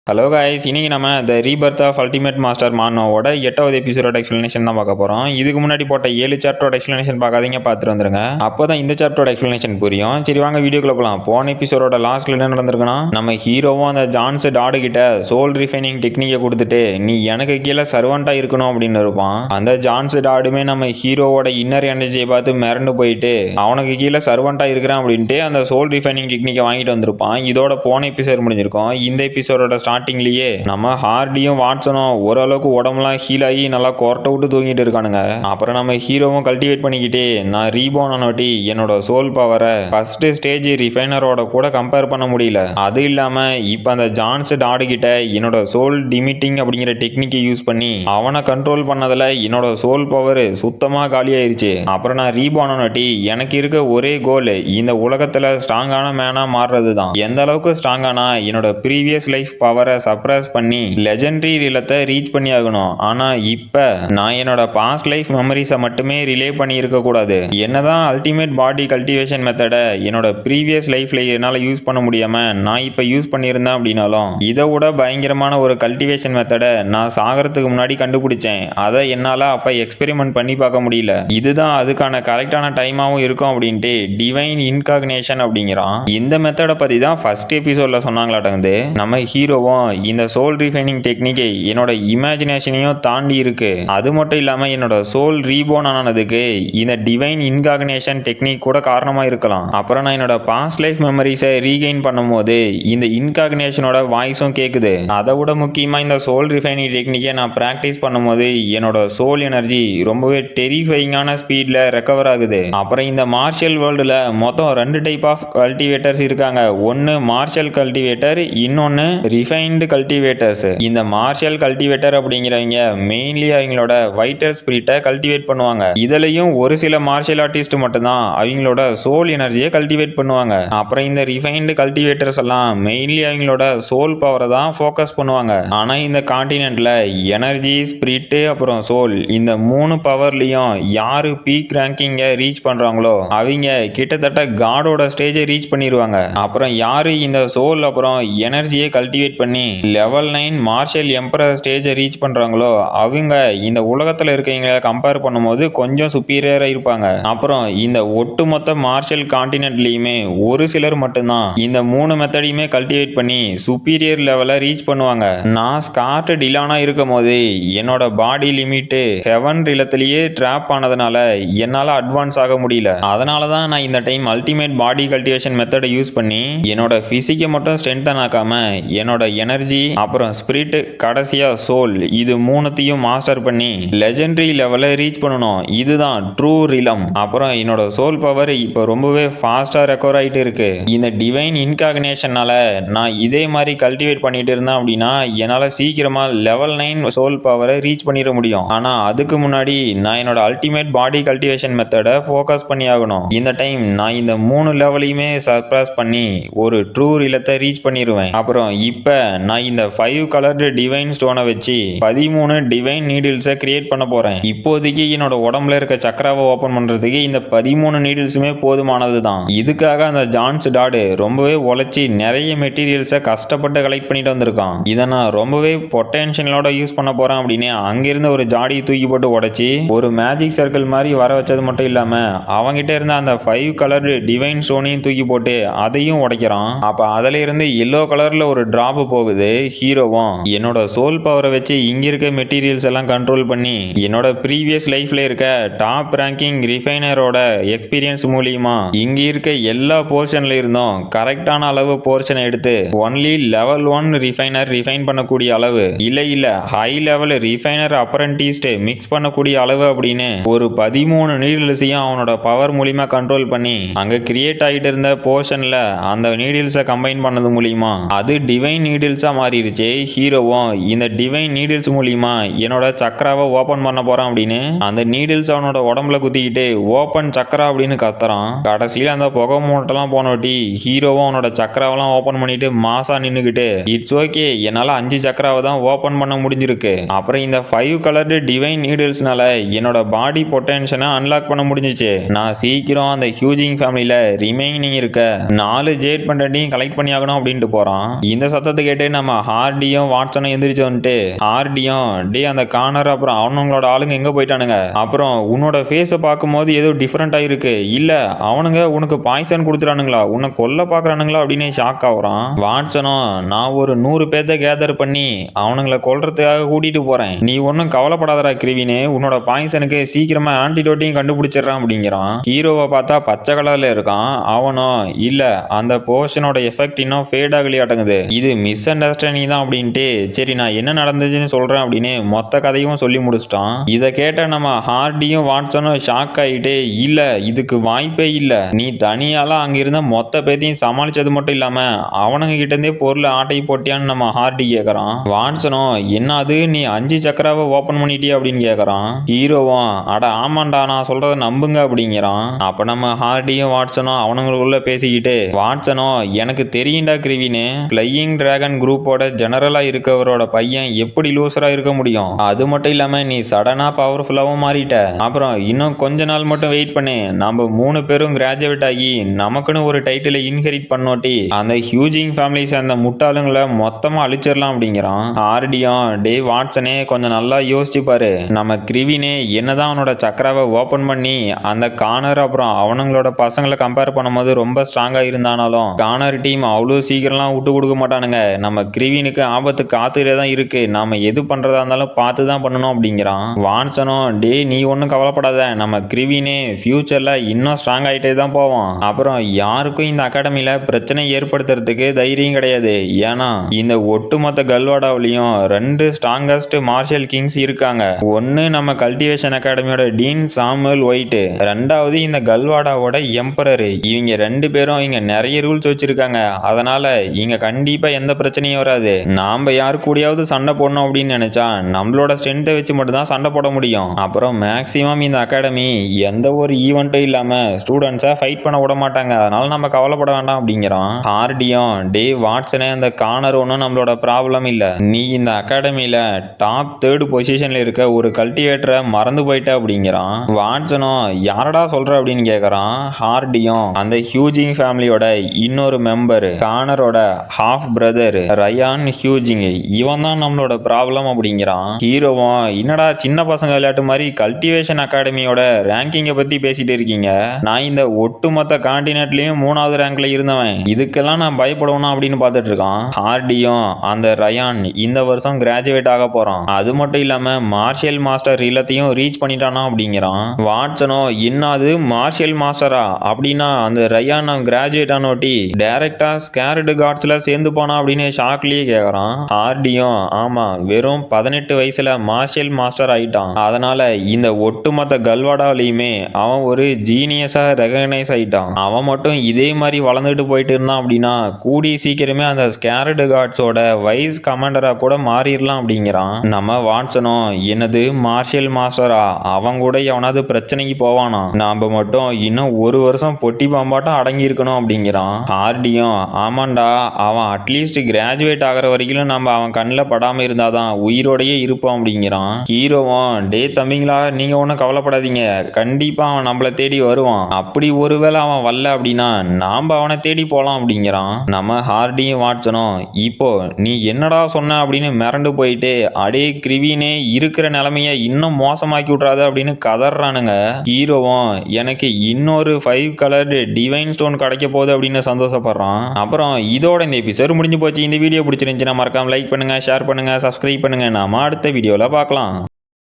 Hello guys, இன்னைக்கு நம்ம த Rebirth of ultimate master மானோவோட 8வது எபிசோட எக்ஸ்பிளனேஷன் தான் பார்க்க போகிறோம். இதுக்கு முன்னாடி போட்ட 7 சாப்டரோட எக்ஸ்பிளனேஷன் பார்க்காதீங்க, பார்த்துட்டு வந்துருங்க. அப்போ தான் இந்த சாப்டரோட எக்ஸ்பிளனேஷன் புரியும். சரி வாங்க வீடியோக்குள்ள போகலாம். போன எபிசோட லாஸ்ட்ல என்ன நடந்திருக்குன்னா, நம்ம ஹீரோவும் அந்த ஜான்ஸ் டாடு கிட்ட சோல் ரிஃபைனிங் டெக்னிக்கை கொடுத்துட்டு நீ எனக்கு கீழே சர்வெண்டா இருக்கணும் அப்படின்னு இருப்பான். அந்த ஜான்ஸ் டாடுமே நம்ம ஹீரோவோட இன்னர் எனர்ஜியை பார்த்து மிரண்டு போயிட்டு அவனுக்கு கீழே சர்வெண்டா இருக்கிறான் அப்படின்ட்டு அந்த சோல் ரிஃபைனிங் டெக்னிக்கை வாங்கிட்டு வந்திருப்பான். இதோட போன எபிசோட் முடிஞ்சிருக்கும். இந்த எபிசோட ஸ்டார்டிங்லயே நம்ம ஹார்டியும் வாட்சனும் ஓரளவுக்கு உடம்புலாம் ஹீல் ஆகி நல்லா கொரட்டை விட்டு தூங்கிட்டு இருக்கானுங்க. அப்புறம் நம்ம ஹீரோவும் கல்டிவேட் பண்ணிக்கிட்டு நான் ரீபோன் ஆனவட்டி என்னோட சோல் பவரை ஃபர்ஸ்ட் ஸ்டேஜ் ரிஃபைனரோட கூட கம்பேர் பண்ண முடியல. அது இல்லாம இப்ப அந்த ஜான்ஸ் டாடு கிட்ட என்னோட சோல் டிமிட்டிங் அப்படிங்கிற டெக்னிக்கை யூஸ் பண்ணி அவனை கண்ட்ரோல் பண்ணதுல என்னோட சோல் பவர் சுத்தமா காலியாயிருச்சு. அப்புறம் நான் ரீபோன் ஆனவட்டி எனக்கு இருக்க ஒரே கோல் இந்த உலகத்துல ஸ்ட்ராங்கான மேனா மாறுறது தான். எந்த அளவுக்கு ஸ்ட்ராங்கானா என்னோட ப்ரீவியஸ் லைஃப் பவரை சப்ரஸ் பண்ணி லெஜெண்டரி ரிலத்தை ரீச் பண்ணி ஆகணும். ஆனா இப்ப நான் என்னோட பாஸ்ட் லைஃப் மெமரிஸை மட்டுமே ரிலே பண்ணி இருக்க கூடாது. என்னதான் அல்டிமேட் பாடி கல்டிவேஷன் மெத்தடை என்னோட ப்ரீவியஸ் லைஃப்ல என்னால யூஸ் பண்ண முடியாம நான் இப்ப யூஸ் பண்ணியிருந்தேன் அப்படின்னாலும் இதை விட பயங்கரமான ஒரு கல்டிவேஷன் மெத்தடை நான் சாகிறதுக்கு முன்னாடி கண்டுபிடிச்சேன். அதை என்னால அப்ப எக்ஸ்பெரிமெண்ட் பண்ணி பார்க்க முடியல. இதுதான் அதுக்கான கரெக்டான டைமாவும் இருக்கும் அப்படின்ட்டு டிவைன் இன்காக்னேஷன் அப்படிங்கிறான். இந்த மெத்தடை பத்தி தான் ஃபர்ஸ்ட் எபிசோட்ல சொன்னாங்களாட்டங்குது. நம்ம ஹீரோவும் இந்த சோல் ரிஃபைனிங் டெக்னிக்கை என்னோட இமேஜினேஷனையும் தாண்டி இருக்கு. அது மட்டும் இல்லாம என்னோட சோல் ரீபோன் ஆனதுக்கு இந்த டிவைன் இன்காக்னேஷன் டெக்னிக் கூட காரணமா இருக்கலாம். அப்புறம் நான் என்னோட பாஸ்ட் லைஃப் மெமரிஸை ரீகெயின் பண்ணும்போது இந்த இன்காக்னேஷனோட வாய்ஸும் கேட்குது. அதை விட முக்கியமா இந்த சோல் ரிஃபைனிங் டெக்னிக்கை நான் பிராக்டிஸ் பண்ணும்போது என்னோட சோல் எனர்ஜி ரொம்பவே டெரிஃபைங்கான ஸ்பீட்ல ரெக்கவர் ஆகுது. அப்புறம் இந்த மார்ஷியல் வேர்ல்டுல மொத்தம் 2 டைப் ஆஃப் கல்டிவேட்டர்ஸ் இருக்காங்க. ஒன்னு மார்ஷியல் கல்டிவேட்டர், இன்னொன்னு ரிஃபைன்டு கல்டிவேட்டர்ஸ். இந்த மார்ஷியல் கல்டிவேட்டர் அப்படிங்கிறவங்க மெயின்லி அவங்களோட வைட்டல் ஸ்பிரிட்டை கல்டிவேட் பண்ணுவாங்க. இதுலயும் ஒரு சில மார்ஷியல் ஆர்டிஸ்ட் மட்டும்தான் அவங்களோட சோல் எனர்ஜியை கல்டிவேட் பண்ணுவாங்க. அப்புறம் இந்த ரிஃபைன்டு கல்டிவேட்டர்ஸ் எல்லாம் மெயின்லி அவங்களோட சோல் பவரை தான் ஃபோக்கஸ் பண்ணுவாங்க. ஆனா இந்த கான்டினென்ட்ல எனர்ஜி, ஸ்பிரிட் அப்புறம் சோல் இந்த 3 பவர்லயும் யாரு பீக் ரேங்கிங்கை ரீச் பண்றாங்களோ அவங்க கிட்டத்தட்ட காடோட ஸ்டேஜை ரீச் பண்ணிடுவாங்க. அப்புறம் யாரு இந்த சோல் அப்புறம் எனர்ஜியை கல்டிவேட் பண்ணி லெவல் 9 மார்ஷியல் எம்பரர் ஸ்டேஜை ரீச் பண்றாங்களோ அவங்க இந்த உலகத்துல இருக்கவங்களை கம்பேர் பண்ணும்போது கொஞ்சம் சுப்பீரியரா இருப்பாங்க. அப்புறம் இந்த ஒட்டுமொத்த மார்ஷியல் கான்டினென்ட்லயுமே ஒரு சிலர் மட்டும்தான் இந்த 3 மெத்தடையுமே கல்டிவேட் பண்ணி சுப்பீரியர் லெவலை ரீச் பண்ணுவாங்க. நான் ஸ்கார்ட் டிலானா இருக்கும் போது என்னோட பாடி லிமிட் ஹெவன் ரிலத்திலேயே ட்ராப் ஆனதுனால என்னால அட்வான்ஸ் ஆக முடியல. அதனாலதான் நான் இந்த டைம் அல்டிமேட் பாடி கல்டிவேஷன் மெத்தடை யூஸ் பண்ணி என்னோட பிசிக்கை மட்டும் ஸ்ட்ரென்தன் ஆக்காம என்னோட எனர்ஜி அப்புறம் ஸ்பிரிட் கடைசியா சோல் இது 3த்தையும் மாஸ்டர் பண்ணி லெஜெண்டரி லெவலை ரீச் பண்ணணும். இதுதான் ட்ரூ ரிலம். அப்புறம் என்னோட சோல் பவர் இப்போ ரொம்பவே ஃபாஸ்டா ரெக்கவர் ஆயிட்டு இருக்கு. இந்த டிவைன் இன்காக்னேஷனால நான் இதே மாதிரி கல்டிவேட் பண்ணிட்டு இருந்தேன் அப்படின்னா என்னால சீக்கிரமா லெவல் 9 சோல் பவரை ரீச் பண்ணிட முடியும். ஆனா அதுக்கு முன்னாடி நான் என்னோட அல்டிமேட் பாடி கல்டிவேஷன் மெத்தடை ஃபோக்கஸ் பண்ணி ஆகணும். இந்த டைம் நான் இந்த 3 லெவலையுமே சர்ப்ரைஸ் பண்ணி ஒரு ட்ரூ ரிலத்தை ரீச் பண்ணிடுவேன். அப்புறம் இப்ப நான் இந்த 5 கலர்டு டிவைன் ஸ்டோனை வச்சு 13 டிவைன் நீடில்ஸை கிரியேட் பண்ண போறேன். இப்போதைக்கு என்னோட உடம்புல இருக்க சக்கராவை ஓபன் பண்றதுக்கு இந்த 13 நீடில்ஸுமே போதுமானது தான். இதுக்காக அந்த ஜான்ஸ் டாடு ரொம்பவே உழைச்சி நிறைய மெட்டீரியல்ஸை கஷ்டப்பட்டு கலெக்ட் பண்ணிட்டு வந்திருக்கான். இதை நான் ரொம்பவே பொட்டன்ஷியலோட யூஸ் பண்ண போறேன் அப்படின்னு அங்கிருந்த ஒரு ஜாடியை தூக்கி போட்டு உடைச்சி ஒரு மேஜிக் சர்க்கிள் மாதிரி வர வச்சது மட்டும் இல்லாம அவங்கிட்ட இருந்த அந்த 5 கலர்டு டிவைன் ஸ்டோனையும் தூக்கி போட்டு அதையும் உடைக்கிறான். அப்ப அதுல இருந்து எல்லோ கலர்ல ஒரு டிராப் போகுது. ஹீரோவும் என்னோட சோல் பவரை வச்சு இங்க இருக்க மெட்டீரியல்ஸ் எல்லாம் கண்ட்ரோல் பண்ணி என்னோட ப்ரீவியஸ் லைஃப்ல இருக்க டாப் ரேங்கிங் ரிஃபைனரோட எக்ஸ்பீரியன்ஸ் மூலியமா இங்க இருக்க எல்லா போர்ஷன்ல இருந்தும் கரெக்டான அளவு போர்ஷனை எடுத்து ஒன்லி லெவல் 1 ரிஃபைனர் ரிஃபைன் பண்ணக்கூடிய அளவு இல்ல ஹை லெவல் ரிஃபைனர் அப்ரண்டிஸ்ட் மிக்ஸ் பண்ணக்கூடிய அளவு அப்படின்னு ஒரு 13 நீடில்ஸையும் அவனோட பவர் மூலியமா கண்ட்ரோல் பண்ணி அங்க கிரியேட் ஆகிட்டு இருந்த போர்ஷன்ல அந்த நீடில்ஸை கம்பைன் பண்ணது மூலியமா அது டிவைன் நீடில்ஸா மாறிடுச்சு. ஹீரோவும் இந்த டிவைன் நீடில்ஸ் மூலியமா என்னோட சக்கராவை ஓபன் பண்ண போறான் அப்படின்னு அந்த நீடில்ஸ் அவனோட உடம்புல குத்திக்கிட்டு ஓபன் சக்கரா அப்படின்னு கத்துறான். கடைசியில அந்த புகை மூட்டெல்லாம் போனோட்டி ஹீரோவும் அவனோட சக்கராவெல்லாம் ஓபன் பண்ணிட்டு மாசா நின்னுக்கிட்டு இட்ஸ் ஓகே என்னால 5 சக்கராவை தான் ஓபன் பண்ண முடிஞ்சிருக்கு. அப்புறம் இந்த 5 கலர்டு டிவைன் நீடில்ஸ்னால என்னோட பாடி பொட்டன்ஷனை அன்லாக் பண்ண முடிஞ்சிச்சு. நான் சீக்கிரம் அந்த ஹியூஜிங் ஃபேமிலியில ரிமைனிங் இருக்க 4 ஜேட் பண்டனையும் கலெக்ட் பண்ணி ஆகணும் அப்படின்ட்டு போறான். இந்த சத்தத்தை கேட்டு கேட்டு நம்ம ஹார்டியும் வாட்சனும் எந்திரிச்சு வந்துட்டு ஹார்டியும் டே அந்த கார்னர் அப்புறம் அவனுங்களோட ஆளுங்க எங்க போயிட்டானுங்க, அப்புறம் உன்னோட ஃபேஸை பார்க்கும்போது ஏதோ டிஃப்ரெண்டா இருக்கு, இல்ல அவனுங்க உனக்கு பாய்சன் கொடுத்துறானுங்களா, உன்னை கொல்ல பாக்குறானுங்களா அப்படின்னு ஷாக் ஆகுறான். வாட்சனும் நான் ஒரு 100 பேர்த்த கேதர் பண்ணி அவனுங்களை கொல்றதுக்காக கூட்டிட்டு போறேன், நீ ஒன்னும் கவலைப்படாதடா கிரிவினே, உன்னோட பாய்சனுக்கு சீக்கிரமா ஆன்டிடோட்டையும் கண்டுபிடிச்சிடறான் அப்படிங்கிறான். ஹீரோவை பார்த்தா பச்சை கலர்ல இருக்கான். அவனும் இல்ல அந்த போர்ஷனோட எஃபெக்ட் இன்னும் ஃபேட் ஆகலையாட்டங்குது, இது மிஸ் அண்டர்ஸ்டாண்டிங் தான் அப்படின்ட்டு சரி நான் என்ன நடந்துச்சுன்னு சொல்றேன் அப்படின்னு மொத்த கதையும் சொல்லி முடிச்சிட்டான். இதை கேட்ட நம்ம ஹார்டியும் வாட்சனும் ஷாக் ஆகிட்டு இல்ல இதுக்கு வாய்ப்பே இல்ல, நீ தனியாலாம் அங்க இருந்த மொத்த பேத்தையும் சமாளிச்சது மட்டும் இல்லாம அவனுங்க கிட்ட இருந்தே பொருளை ஆட்டை போட்டியான்னு நம்ம ஹார்டி கேட்கறான். வாட்சனும் என்னது நீ 5 சக்கராவை ஓபன் பண்ணிட்டியா அப்படின்னு கேட்கறான். ஹீரோவும் அட ஆமாண்டா நான் சொல்றத நம்புங்க அப்படிங்கிறான். அப்ப நம்ம ஹார்டியும் வாட்சனும் அவனுங்களுக்குள்ள பேசிக்கிட்டு வாட்சனும் எனக்கு தெரியும்டா கிரிவின்னு, ஃப்ளையிங் டிராகன் குரூப்போட ஜெனரலா இருக்கவரோட பையன் எப்படி லூசரா இருக்க முடியும், அது மட்டும் இல்லாம நீ சடனா பவர்ஃபுல்லாவும் மாறிட்ட, அப்புறம் இன்னும் கொஞ்ச நாள் மட்டும் வெயிட் பண்ணு, நம்ம 3 பேரும் கிராஜுவேட் ஆகி நமக்குன்னு ஒரு டைட்டிலை இன்ஹெரிட் பண்ணோட்டி அந்த ஹியூஜிங் ஃபேமிலி சேர்ந்த முட்டாளுங்களை மொத்தமா அழிச்சிடலாம் அப்படிங்கிறான். ஆர்டியும் டே வாட்சனே கொஞ்சம் நல்லா யோசிச்சு பாரு, நம்ம கிரிவினே என்னதான் அவனோட சக்கராவை ஓபன் பண்ணி அந்த கார்னர் அப்புறம் அவனுங்களோட பசங்களை கம்பேர் பண்ணும்போது ரொம்ப ஸ்ட்ராங்கா இருந்தானாலும் கார்னர் டீம் அவ்வளோ சீக்கிரம்லாம் விட்டு கொடுக்க மாட்டானுங்க, நம்ம கிரிவினுக்கு ஆபத்து காத்துட்டே தான் இருக்கு, நாம எது பண்றதா இருந்தாலும் பார்த்து தான் பண்ணணும் அப்படிங்கிறான். வாட்சனும் டே நீ ஒன்றும் கவலைப்படாத, நம்ம கிரிவினே ஃபியூச்சர்ல இன்னும் ஸ்ட்ராங் ஆகிட்டே தான் போவோம், அப்புறம் யாருக்கும் இந்த அகாடமியில பிரச்சனை ஏற்படுத்துறதுக்கு தைரியம் கிடையாது, ஏன்னா இந்த ஒட்டுமொத்த கல்வாடாவிலையும் 2 ஸ்ட்ராங்கஸ்ட் மார்ஷியல் கிங்ஸ் இருக்காங்க, ஒன்னு நம்ம கல்டிவேஷன் அகாடமியோட டீன் சாமுவல் ஒயிட், ரெண்டாவது இந்த கல்வாடாவோட எம்பரர், இவங்க 2 பேரும் இங்க நிறைய ரூல்ஸ் வச்சிருக்காங்க, அதனால இங்க கண்டிப்பா எந்த பிரச்சனையும் வராது, நாம யாரு கூடயாவது சண்டை போடணும் அப்படின்னு நினைச்சா நம்மளோட ஸ்ட்ரென்த்தை வச்சு மட்டும் தான் சண்டை போட முடியும், அப்புறம் மேக்சிமம் இந்த அகாடமி எந்த ஒரு ஈவெண்ட்டும் இல்லாம ஸ்டூடெண்ட்ஸை ஃபைட் பண்ண விட மாட்டாங்க, அதனால நம்ம கவலைப்பட வேண்டாம் அப்படிங்கிறான். ஹார்டியும் டே வாட்சனே அந்த கார்னர் ஒன்றும் நம்மளோட ப்ராப்ளம் இல்ல, நீ இந்த அகாடமியில டாப் 3rd பொசிஷன்ல இருக்க ஒரு கல்டிவேட்டரை மறந்து போயிட்ட அப்படிங்கிறான். வாட்சனும் யாரடா சொல்ற அப்படின்னு கேட்கறான். ஹார்டியும் அந்த ஹியூஜிங் ஃபேமிலியோட இன்னொரு மெம்பர் கார்னரோட ஹாஃப் பிரதர் ரயான் ஹியூஜிங், இவன் தான் நம்மளோட ப்ராப்ளம் அப்படிங்கிறான். ஹீரோவும் என்னடா சின்ன பசங்க விளையாட்டு மாதிரி கல்டிவேஷன் அகாடமியோட ரேங்கிங்கை பத்தி பேசிட்டு இருக்கீங்க, நான் இந்த ஒட்டுமொத்த கான்டினென்ட்லயும் 3வது ரேங்க்ல இருந்தவன், இதுக்கெல்லாம் நான் பயப்படுவேனா அப்படின்னு பார்த்துட்டு இருக்கான். ஹார்டியும் அந்த ரயான் இந்த வருஷம் கிராஜுவேட் ஆக போறான், அது மட்டும் இல்லாம மார்ஷியல் மாஸ்டர் இல்லத்தையும் ரீச் பண்ணிட்டானா அப்படிங்கிறான். வாட்சனோ என்னது மார்ஷியல் மாஸ்டரா அப்படின்னா அந்த ரயான் கிராஜுவேட் ஆனோட்டி டைரக்டா ஸ்கேர்டு காட்ஸ்ல சேர்ந்து போனா அப்படின்னு ஷாக்லயே கேட்கறான். ஹார்டியும் ஆமா வெறும் 18 வயசுல மார்ஷியல் மாஸ்டர் ஆயிட்டான், அதனால இந்த ஒட்டுமொத்த கல்வாடாவிலையுமே அவன் ஒரு ஜீனியஸா ரெகக்னைஸ் ஆயிட்டான், அவன் மட்டும் இதே மாதிரி வளர்ந்துட்டு போயிட்டு இருந்தான் அப்படின்னா கூடி சீக்கிரமே அந்த ஸ்கேர்டு காட்ஸோட வைஸ் கமாண்டரா கூட மாறிடலாம் அப்படிங்கிறான். நம்ம வாட்சனும் என்னது மார்ஷியல் மாஸ்டரா, அவன் கூட எவனாவது பிரச்சனைக்கு போவானா, நாம மட்டும் இன்னும் 1 வருஷம் பொட்டி பாம்பாட்டம் அடங்கி இருக்கணும் அப்படிங்கிறான். ஹார்டியும் ஆமாண்டா அவன் அட்லீஸ்ட் கிராஜுவேட் ஆகிற வரைக்கும் நம்ம அவன் கண்ணில் படாம இருந்தாதான் உயிரோடையே இருப்போம் அப்படிங்கிறான். ஹீரோவும் டே தம்பிங்களா நீங்க ஒன்றும் கவலைப்படாதீங்க, கண்டிப்பா அவன் நம்மளை தேடி வருவான், அப்படி ஒருவேளை அவன் வரல அப்படின்னா நாம அவனை தேடி போலாம் அப்படிங்கிறான். நம்ம ஹார்டியும் வாட்சனும் இப்போ நீ என்னடா சொன்ன அப்படின்னு மிரண்டு போயிட்டு அடே கிரிவினே இருக்கிற நிலைமைய இன்னும் மோசமாக்கி விட்றாத அப்படின்னு கதறானுங்க. ஹீரோவும் எனக்கு இன்னொரு 5 கலர்டு டிவைன் ஸ்டோன் கிடைக்க போகுது அப்படின்னு சந்தோஷப்படுறான். அப்புறம் இதோட இந்த எபிசோட் முடிஞ்சு போச்சு. இந்த வீடியோ பிடிச்சிருந்துச்சுன்னா மறக்காம லைக் பண்ணுங்க, ஷேர் பண்ணுங்க, சப்ஸ்கிரைப் பண்ணுங்க. நாம அடுத்த வீடியோல பார்க்கலாம்.